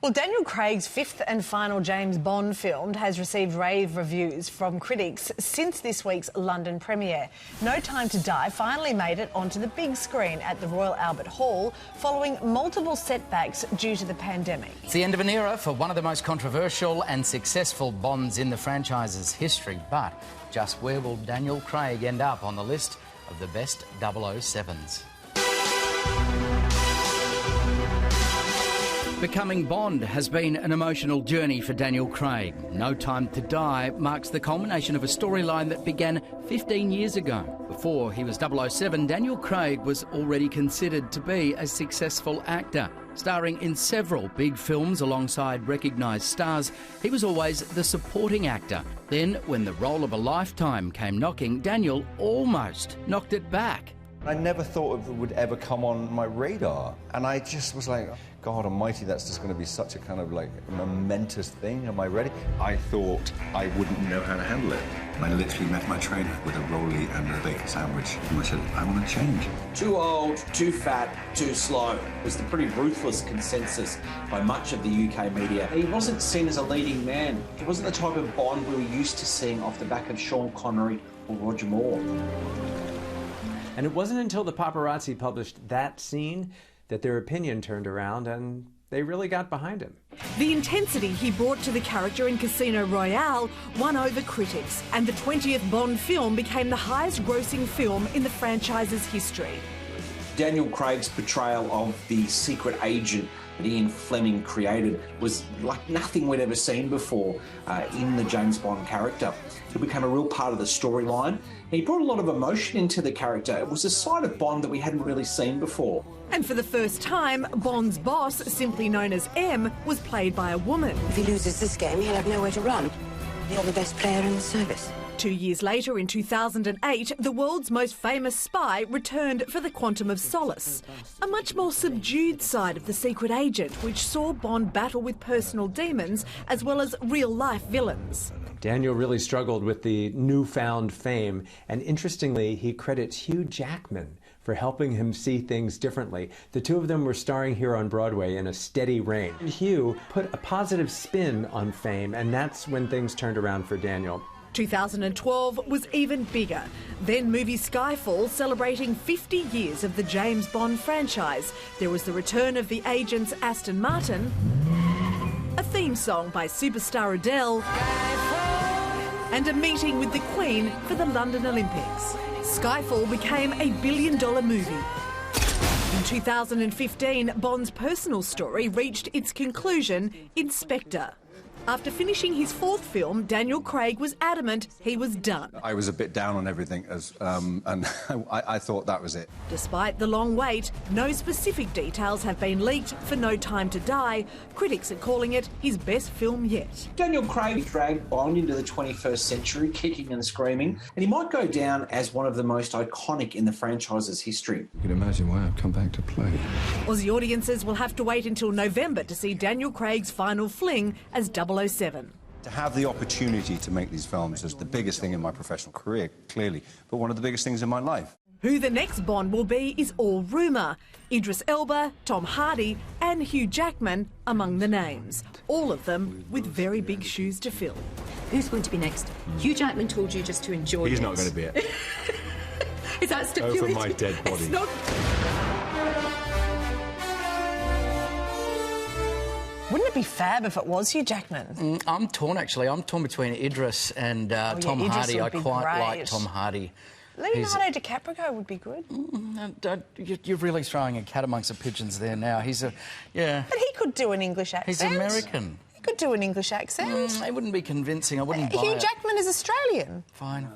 Well, Daniel Craig's fifth and final James Bond film has received rave reviews from critics since this week's London premiere. No Time to Die finally made it onto the big screen at the Royal Albert Hall following multiple setbacks due to the pandemic. It's the end of an era for one of the most controversial and successful Bonds in the franchise's history. But just where will Daniel Craig end up on the list of the best 007s? Becoming Bond has been an emotional journey for Daniel Craig. No Time to Die marks the culmination of a storyline that began 15 years ago. Before he was 007, Daniel Craig was already considered to be a successful actor. Starring in several big films alongside recognised stars, he was always the supporting actor. Then, when the role of a lifetime came knocking, Daniel almost knocked it back. I never thought it would ever come on my radar, and I just was like, God almighty, that's just going to be such a kind of like momentous thing. Am I ready? I thought I wouldn't know how to handle it. I literally met my trainer with a rollie and a bacon sandwich, and I said, I want to change. Too old, too fat, too slow was the pretty ruthless consensus by much of the UK media. He wasn't seen as a leading man. He wasn't the type of Bond we were used to seeing off the back of Sean Connery or Roger Moore. And it wasn't until the paparazzi published that scene that their opinion turned around and they really got behind him. The intensity he brought to the character in Casino Royale won over critics, and the 20th Bond film became the highest-grossing film in the franchise's history. Daniel Craig's portrayal of the secret agent that Ian Fleming created was like nothing we'd ever seen before in the James Bond character. It became a real part of the storyline. He brought a lot of emotion into the character. It was a side of Bond that we hadn't really seen before. And for the first time, Bond's boss, simply known as M, was played by a woman. If he loses this game, he'll have nowhere to run. You're the best player in the service. 2 years later, in 2008, the world's most famous spy returned for the Quantum of Solace, a much more subdued side of the secret agent, which saw Bond battle with personal demons as well as real-life villains. Daniel really struggled with the newfound fame, and interestingly, he credits Hugh Jackman for helping him see things differently. The two of them were starring here on Broadway in a steady reign. Hugh put a positive spin on fame, and that's when things turned around for Daniel. 2012 was even bigger. Then movie Skyfall, celebrating 50 years of the James Bond franchise. There was the return of the agents Aston Martin, a theme song by superstar Adele, and a meeting with the Queen for the London Olympics. Skyfall became a billion-dollar movie. In 2015, Bond's personal story reached its conclusion in Spectre. After finishing his fourth film, Daniel Craig was adamant he was done. I was a bit down on everything, and I thought that was it. Despite the long wait, no specific details have been leaked for No Time to Die. Critics are calling it his best film yet. Daniel Craig dragged Bond into the 21st century, kicking and screaming, and he might go down as one of the most iconic in the franchise's history. You can imagine why I've come back to play. Aussie audiences will have to wait until November to see Daniel Craig's final fling as 007. To have the opportunity to make these films is the biggest thing in my professional career, clearly, but one of the biggest things in my life. Who the next Bond will be is all rumour. Idris Elba, Tom Hardy and Hugh Jackman among the names. All of them with very big shoes to fill. Who's going to be next? Hugh Jackman told you just to enjoy it. He's not going to be it. Is that stipulated? Over my dead body. It's not... Wouldn't it be fab if it was Hugh Jackman? I'm torn, actually. I'm torn between Idris and Tom Idris Hardy. I would be quite great. like Tom Hardy. Leonardo DiCaprio would be good. You're really throwing a cat amongst the pigeons there now. Yeah. But he could do an English accent. He's American. He could do an English accent. It wouldn't be convincing. I wouldn't buy it. Hugh Jackman is Australian. Fine.